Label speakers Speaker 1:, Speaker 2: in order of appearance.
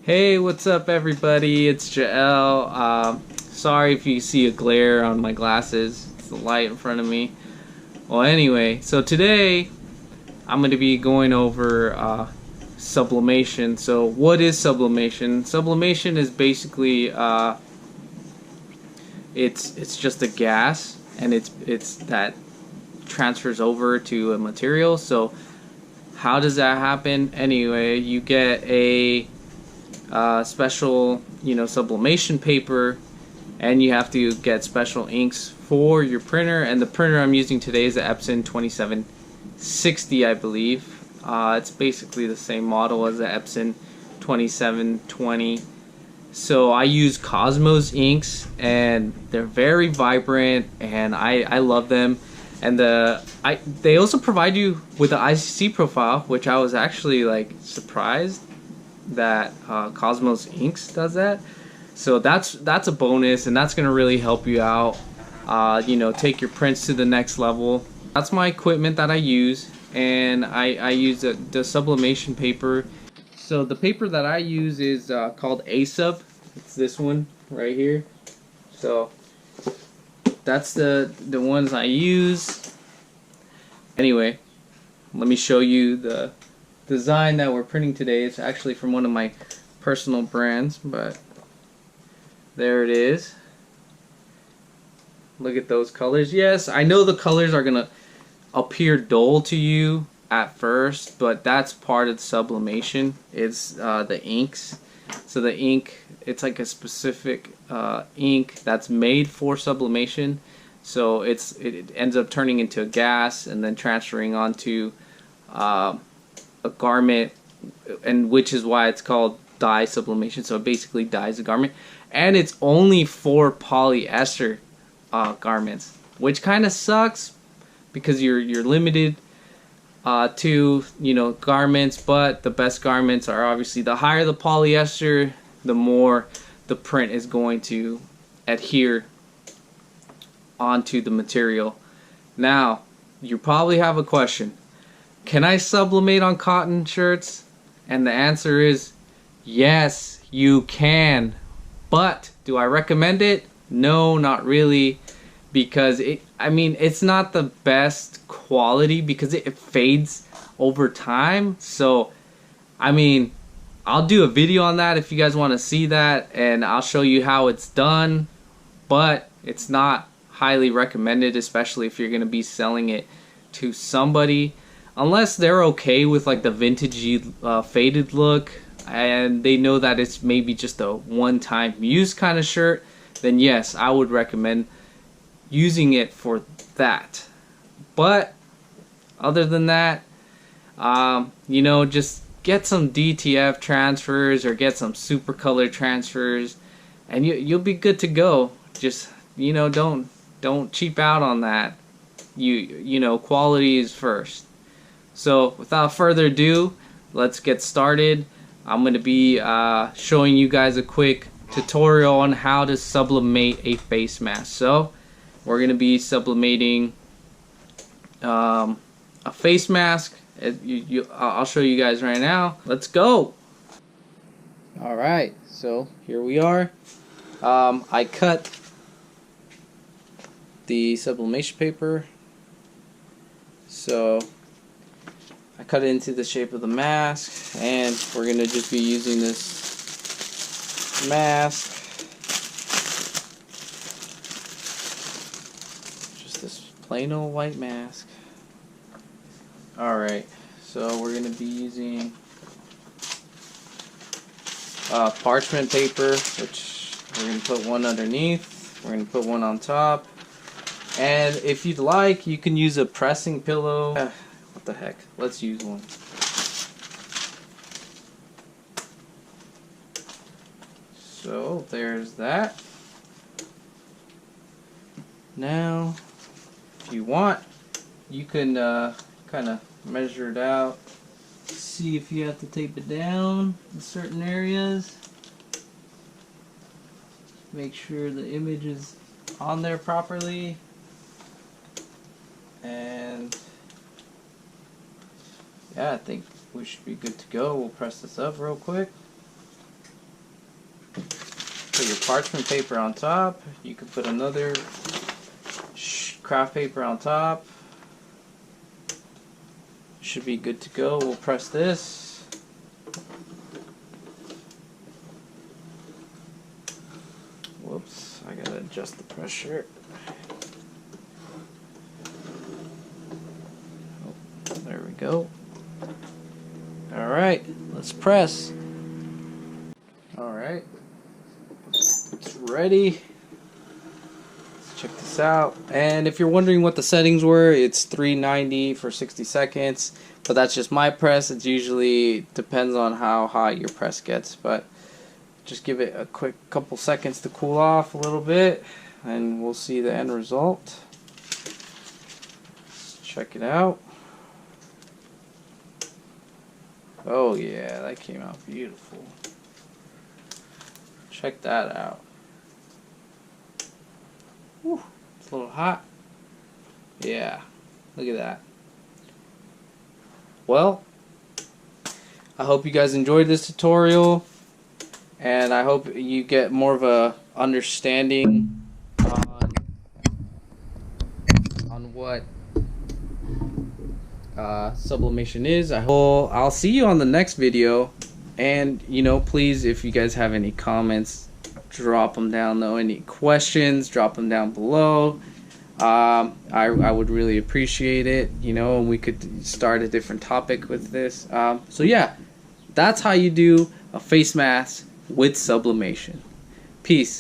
Speaker 1: Hey, what's up everybody? It's Jael. Sorry if you see a glare on my glasses. It's the light in front of me. Well, anyway, so today I'm going to be going over sublimation. So what is sublimation? Sublimation is basically it's just a gas, and it's that transfers over to a material. So how does that happen? Anyway, you get a special, sublimation paper, and you have to get special inks for your printer. And the printer I'm using today is the Epson 2760, I believe. It's basically the same model as the Epson 2720. So I use Cosmos inks, and they're very vibrant, and I love them. And they also provide you with an ICC profile, which I was actually like surprised that Cosmos Inks does that. So that's a bonus, and that's gonna really help you out. Take your prints to the next level. That's my equipment that I use, and I use the sublimation paper. So the paper that I use is called A-Sub. It's this one right here. So that's the ones I use. Anyway, let me show you the design that we're printing today. It's actually from one of my personal brands, but there it is. Look at those colors. Yes, I know the colors are gonna appear dull to you at first, but that's part of the sublimation. It's the inks. So the ink, it's like a specific ink that's made for sublimation. So it ends up turning into a gas and then transferring onto a garment, and which is why it's called dye sublimation. So it basically dyes the garment, and it's only for polyester garments, which kind of sucks because you're limited to garments. But the best garments are obviously, the higher the polyester, the more the print is going to adhere onto the material. Now you probably have a question: can I sublimate on cotton shirts? And the answer is yes, you can. But do I recommend it? No, not really, because it's not the best quality because it fades over time. So I'll do a video on that if you guys want to see that, and I'll show you how it's done, but it's not highly recommended, especially if you're going to be selling it to somebody, unless they're okay with like the vintagey faded look, and they know that it's maybe just a one-time use kind of shirt. Then yes, I would recommend using it for that. But other than that, just get some DTF transfers or get some super color transfers, and you'll be good to go. Just don't cheap out on that. Quality is first. So without further ado, let's get started. I'm going to be showing you guys a quick tutorial on how to sublimate a face mask. So we're going to be sublimating a face mask. I'll show you guys right now. Let's go. Alright, so here we are. I cut the sublimation paper. So I cut it into the shape of the mask, and we're going to just be using this mask. Just this plain old white mask. Alright, so we're going to be using parchment paper, which we're going to put one underneath. We're going to put one on top. And if you'd like, you can use a pressing pillow. What the heck? Let's use one. So there's that. Now, if you want, you can kind of measure it out. See if you have to tape it down in certain areas. Make sure the image is on there properly. And Yeah, I think we should be good to go. We'll press this up real quick. Put your parchment paper on top. You can put another craft paper on top. Should be good to go. We'll press this. Whoops, I gotta adjust the pressure. Oh, there we go. Alright, let's press. Alright, it's ready. Let's check this out. And if you're wondering what the settings were, it's 390 for 60 seconds. But that's just my press. It usually depends on how hot your press gets. But just give it a quick couple seconds to cool off a little bit, and we'll see the end result. Let's check it out. Oh yeah, that came out beautiful. Check that out. Whew, it's a little hot. Yeah, look at that. Well, I hope you guys enjoyed this tutorial, and I hope you get more of a understanding on what sublimation is. I'll see you on the next video, and please, if you guys have any comments, drop them down below. Any questions, drop them down below. I would really appreciate it, and we could start a different topic with this. So yeah, that's how you do a face mask with sublimation. Peace.